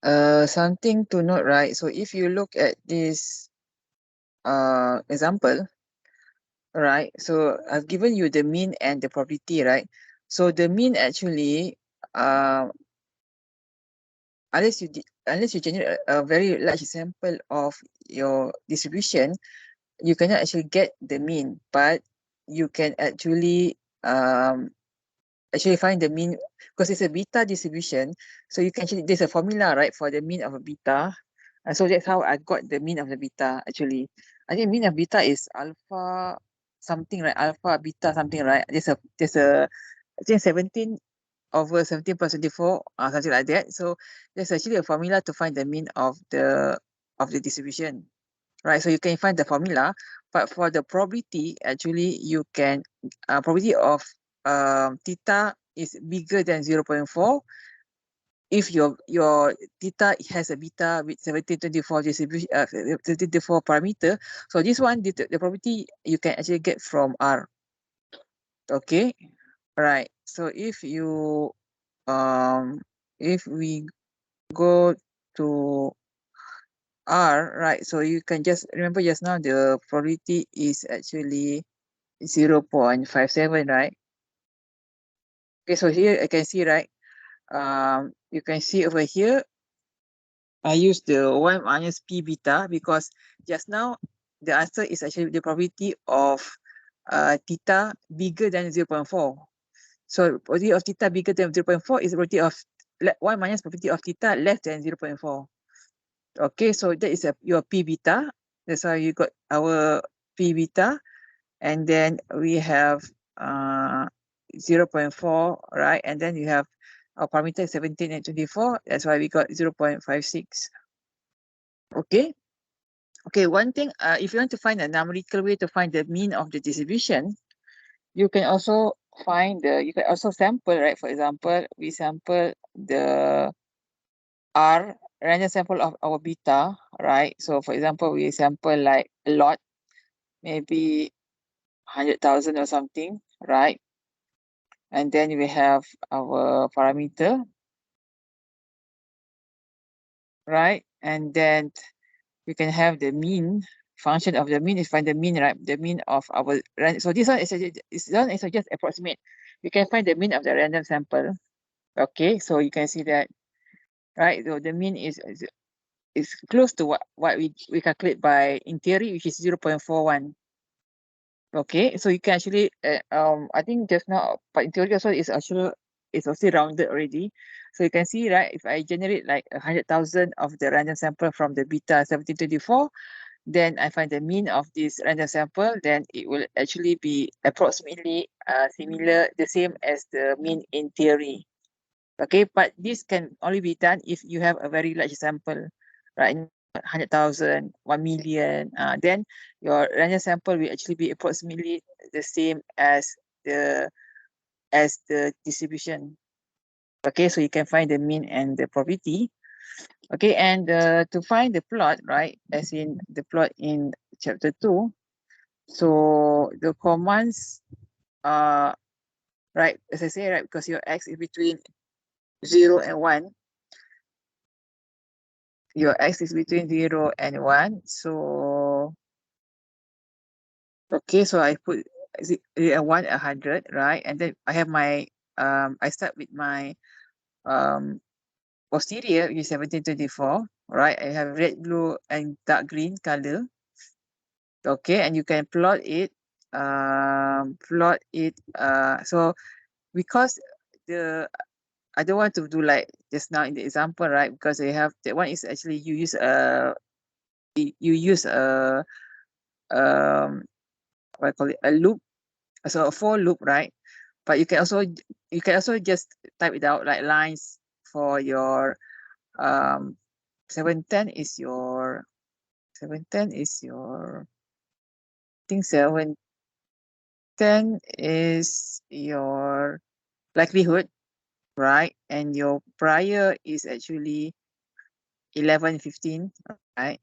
Something to note, right? So if you look at this example, right? So I've given you the mean and the probability, right? So the mean actually, unless you generate a very large sample of your distribution, you cannot actually get the mean, but you can actually find the mean because it's a beta distribution. So you can actually, there's a formula, right, for the mean of a beta. And so that's how I got the mean of the beta actually. I think mean of beta is alpha something, right? Alpha beta something, right? There's a I think 17 over 17 plus 24, something like that. So there's actually a formula to find the mean of the distribution. Right, so you can find the formula, but for the probability, actually you can probability of theta is bigger than 0.4 if your theta has a beta with 1724 distribution 1724 parameter. So this one, the probability you can actually get from R. Okay, right. So if we go to R, right, so you can just remember just now the probability is actually 0.57, right? Okay, so here I can see, right? You can see over here, I use the 1 minus P beta because just now the answer is actually the probability of theta bigger than 0.4. So probability of theta bigger than 0.4 is the probability of 1 minus probability of theta less than 0.4. Okay, so that is your P beta. That's why you got our P beta. And then we have 0.4, right? And then you have our parameter 17 and 24. That's why we got 0.56. Okay. Okay, one thing, if you want to find a numerical way to find the mean of the distribution, you can also sample, right? For example, we sample the R random sample of our beta, right? So for example, we sample like a lot, maybe 100,000 or something, right? And then we have our parameter, right? And then we can have the mean function of the mean is find the mean, right? The mean of our so this one is just approximate. You can find the mean of the random sample. Okay, so you can see that, right? So the mean is close to what we calculate by in theory, which is 0.41. Okay, so you can actually I think just now, but in theory also it's also rounded already. So you can see, right, if I generate like 100,000 of the random sample from the beta 1724, then I find the mean of this random sample, then it will actually be approximately similar, the same as the mean in theory. Okay, but this can only be done if you have a very large sample, right? 100,000, 1 million, then your random sample will actually be approximately the same as the distribution. Okay, so you can find the mean and the probability. Okay, and to find the plot, right, as in the plot in chapter 2, so the commands are, right, as I say, right, because your x is between 0 and 1, your x is between 0 and 1. So, okay, so I put 1, 100, right? And then I have my, I start with my posterior, which is 1724, right? I have red, blue, and dark green color. Okay, and you can plot it, so because I don't want to do like just now in the example, right? Because they have, that one is actually you use a what I call it, a loop, so a for loop, right? But you can also just type it out like lines for your 710 is your 710 is your I think 710 is your likelihood, right? And your prior is actually 1115, right?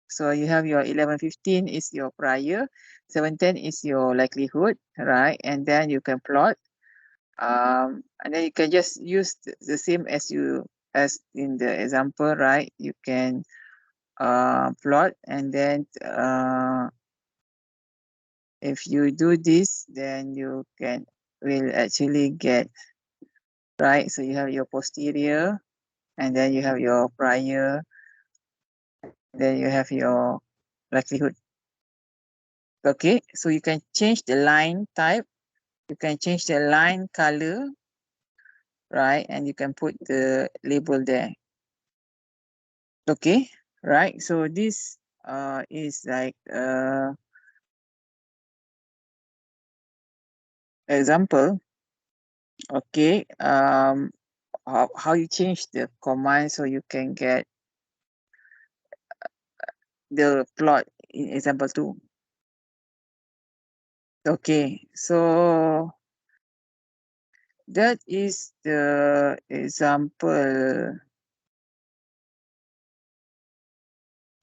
So you have your 1115 is your prior, 710 is your likelihood, right? And then you can plot, and then you can just use the same as you as in the example, right? You can plot, and then if you do this, then you will actually get, right? So you have your posterior, and then you have your prior, then you have your likelihood. Okay, so you can change the line type, you can change the line color, right? And you can put the label there. Okay, right? So this is like example. Okay, how you change the command so you can get the plot in example 2. Okay, so that is the example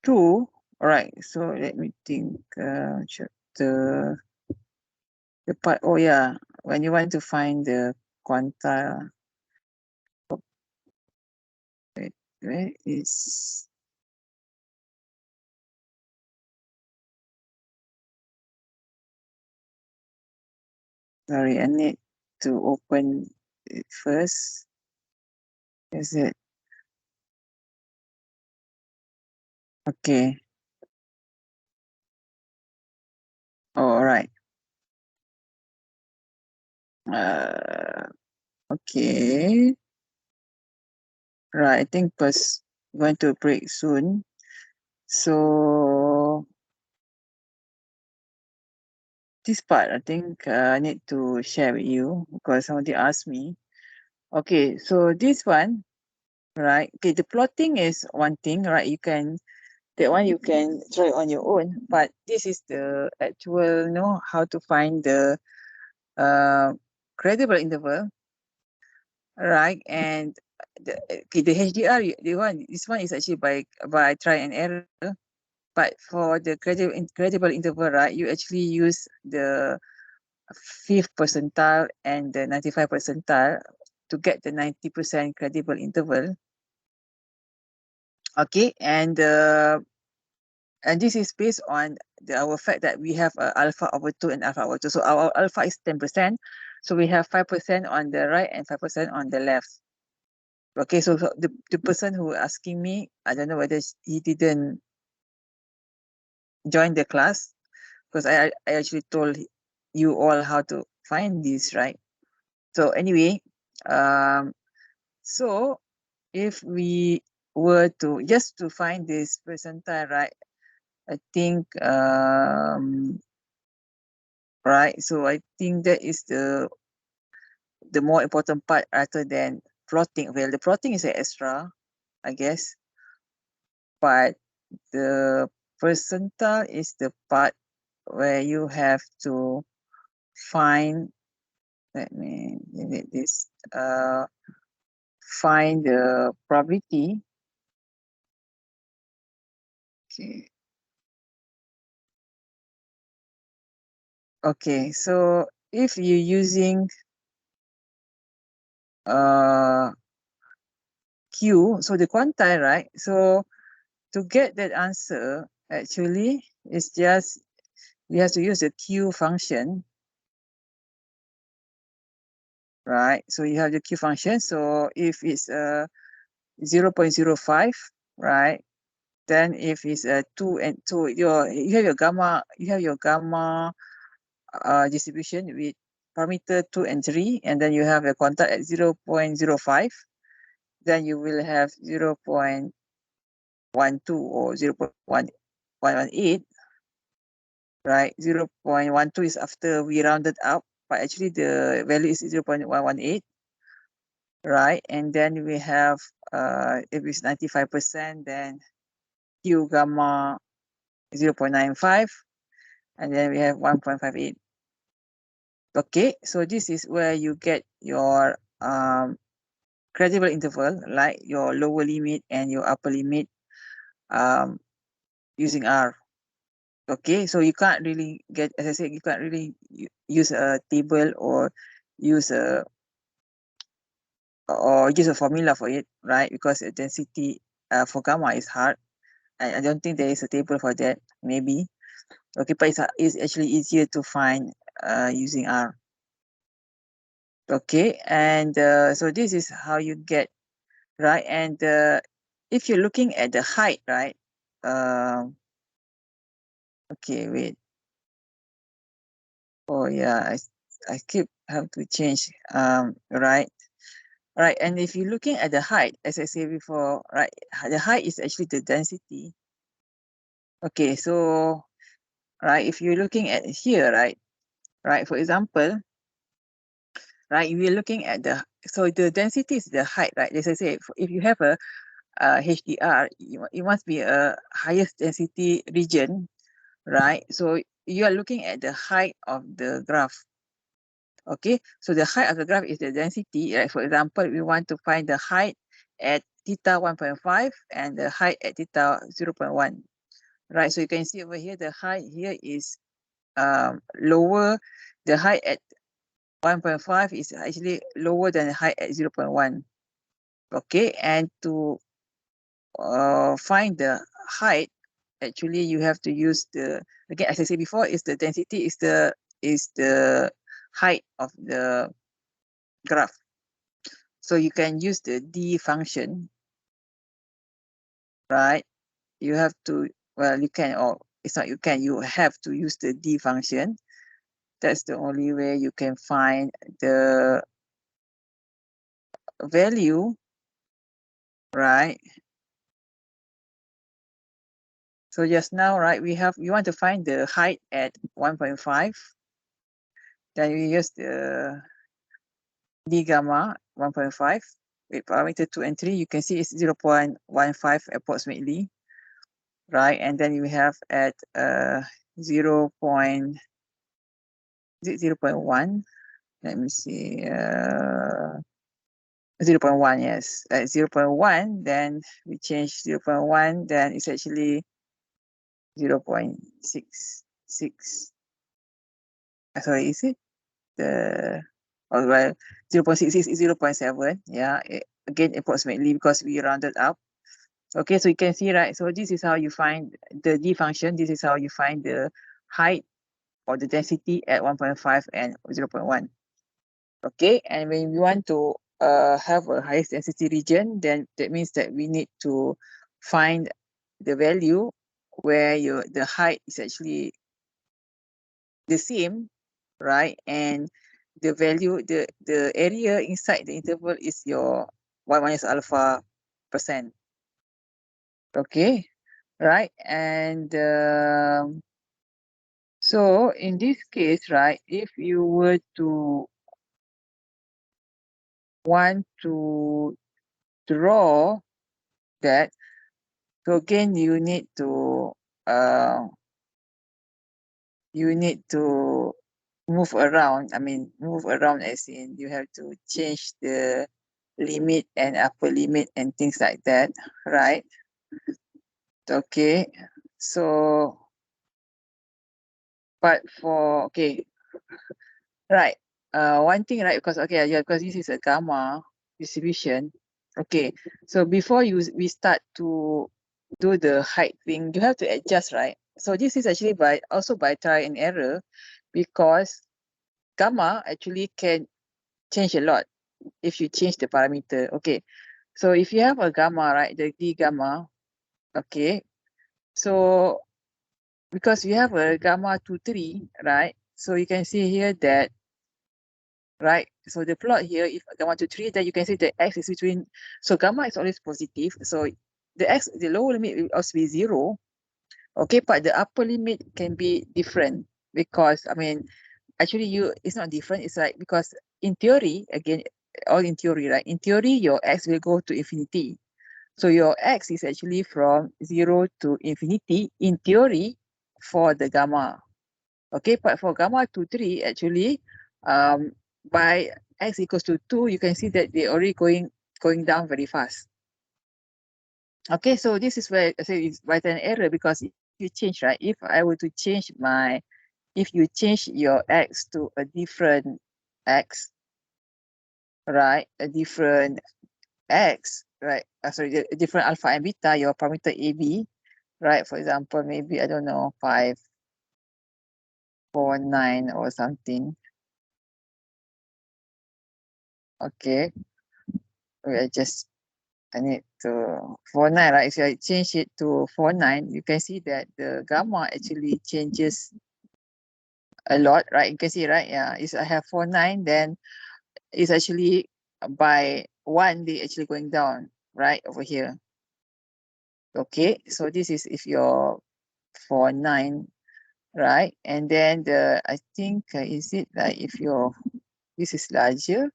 2. All right, so let me think. Chapter the part. Oh yeah, when you want to find the quanta, where is? Sorry, I need to open it first. Is it? Okay. Oh, all right. Okay. Right, I think was going to break soon. So this part, I think I need to share with you because somebody asked me. Okay, so this one, right? Okay, the plotting is one thing, right? That one you can try on your own, but this is the actual, how to find the credible interval, right? And the HDR, this one is actually by try and error. But for the credible interval, right, you actually use the 5th percentile and the 95 percentile to get the 90% credible interval. Okay, and this is based on our fact that we have alpha over 2 and alpha over 2. So our alpha is 10%. So we have 5% on the right and 5% on the left. Okay, so the person who asking me, I don't know whether he didn't join the class, because I actually told you all how to find this, right? So anyway, so if we were to just to find this percentile, right? I think right. So I think that is the more important part rather than plotting. Well, the plotting is an extra, I guess, but the percentile is the part where you have to find. Let me delete this. Find the probability. Okay. Okay, so if you're using Q, so the quantile, right? So to get that answer, actually, it's just we have to use the Q function, right? So you have the Q function. So if it's 0.05, right? Then if it's 2 and 2, you have your gamma distribution with parameter 2 and 3, and then you have a quantile at 0.05. Then you will have 0.12 or 0.118, right? 0.12 is after we rounded up, but actually the value is 0.118, right? And then we have, if it's 95%, then Q gamma 0.95, and then we have 1.58. Okay, so this is where you get your credible interval, like your lower limit and your upper limit using R. Okay, so you can't really get, as I said, you can't really use a table or use a or use a formula for it, right? Because the density for gamma is hard. I don't think there is a table for that, maybe. Okay, but it's actually easier to find using R. Okay, and so this is how you get, right? And if you're looking at the height, right? Okay, wait. Oh yeah, I keep have to change. Right. Right, and if you're looking at the height, as I said before, right, the height is actually the density. Okay, so right, if you're looking at here, right, for example, right, if you're looking at so the density is the height, right? As I say, if you have a HDR, it must be a highest density region, right? So you are looking at the height of the graph. Okay, so the height of the graph is the density, right? For example, we want to find the height at theta 1.5 and the height at theta 0.1, right? So you can see over here, the height here is lower. The height at 1.5 is actually lower than the height at 0.1. Okay, and to find the height, actually you have to use again, as I said before, is the density is the height of the graph. So you can use the D function, right? You have to, well, you can, or it's not you can, you have to use the D function. That's the only way you can find the value, right? So just now, right, we want to find the height at 1.5. Then we use the D gamma 1.5 with parameter 2 and 3. You can see it's 0.15 approximately, right? And then you have at 0.1. Let me see. 0.1, yes. At 0.1, then we change 0.1, then it's actually 0.66. Sorry, is it? Oh, well, 0.66 is 0.7. Yeah, again, approximately because we rounded up. Okay, so you can see, right? So this is how you find the D function. This is how you find the height or the density at 1.5 and 0.1. Okay, and when we want to have a highest density region, then that means that we need to find the value where the height is actually the same, right? And the value, the area inside the interval is your 1 minus alpha %. Okay, right? And so in this case, right, if you were to want to draw that, so again, you need to move around. I mean, move around as in you have to change the limit and upper limit and things like that, right? Okay, so but for right, one thing, right, because yeah, because this is a gamma distribution. Okay, so before we start to do the height thing, you have to adjust, right? So this is actually by try and error, because gamma actually can change a lot if you change the parameter. Okay, so if you have a gamma, right, the D gamma, okay, so because we have a gamma 2,3, right, so you can see here that, right, so the plot here, if gamma 2,3, then you can see the x is between, so gamma is always positive, so the lower limit will also be 0. Okay, but the upper limit can be different, because I mean, actually it's not different. It's like, because in theory, again, all in theory, right? In theory, your x will go to infinity. So your x is actually from 0 to infinity in theory for the gamma. Okay, but for gamma 2,3, actually, by x equals to 2, you can see that they're already going down very fast. Okay, so this is where I say it's right an error, because if you change, right? If I were to change if you change your x to a different x, right, a different x, right, sorry, a different alpha and beta, your parameter AB, right, for example, maybe, I don't know, 5, 4, 9 or something. Okay, I need to 49, right? If I change it to 49, you can see that the gamma actually changes a lot, right? You can see, right? Yeah, if I have 49, then it's actually by 1, they actually going down, right, over here. Okay, so this is if you're 49, right? And then I think, is it like if this is larger,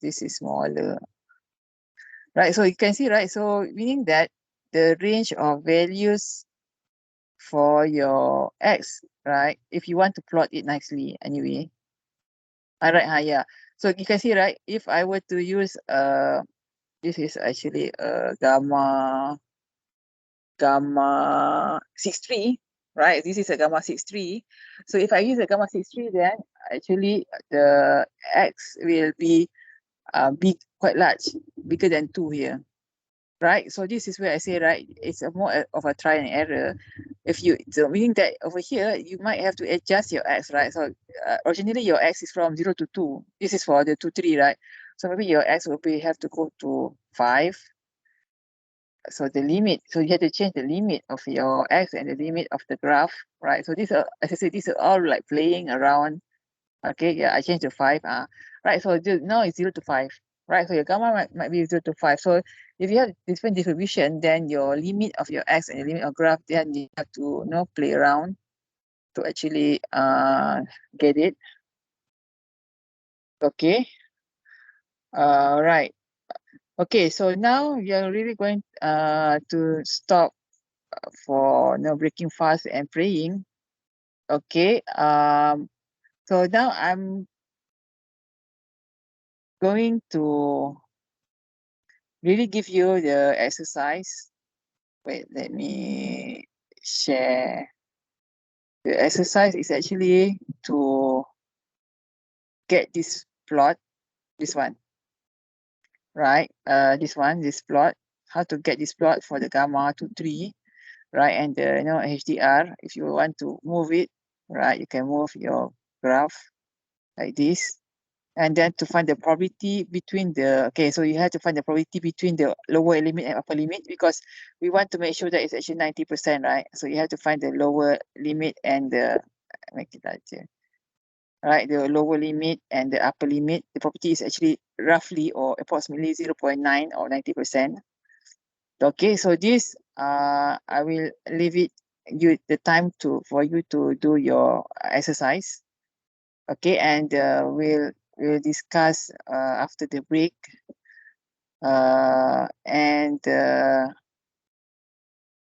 this is smaller, right? So you can see, right? So meaning that the range of values for your x, right? If you want to plot it nicely anyway. All right, yeah. So you can see, right? If I were to use this is actually gamma 63, right? This is a gamma 63. So if I use a gamma 63, then actually the x will be big, quite large, bigger than 2 here, right? So this is where I say, right, it's a more of a try and error. So meaning that over here, you might have to adjust your x, right? So originally your x is from 0 to 2. This is for the 2, 3, right? So maybe your x will be have to go to 5. So the limit, so you have to change the limit of your x and the limit of the graph, right? So these are, as I said, these are all like playing around. Okay, yeah, I changed to 5. Right, so now it's 0 to 5. Right, so your gamma might be 0 to 5. So if you have different distribution, then your limit of your x and your limit of graph, then you have to play around to actually get it. Okay. Right. Okay, so now we are really going to stop for breaking fast and praying. Okay. So now I'm going to really give you the exercise. Wait, let me share. The exercise is actually to get this plot, this one, right? This plot, how to get this plot for the gamma 2, 3, right? And the HDR, if you want to move it, right, you can move your graph like this. And then to find the probability between so you have to find the probability between the lower limit and upper limit, because we want to make sure that it's actually 90%, right? So you have to find the lower limit and make it larger, right? The lower limit and the upper limit, the probability is actually roughly or approximately 0.9 or 90%. Okay, so this I will leave it the time for you to do your exercise. Okay, and we'll discuss after the break. And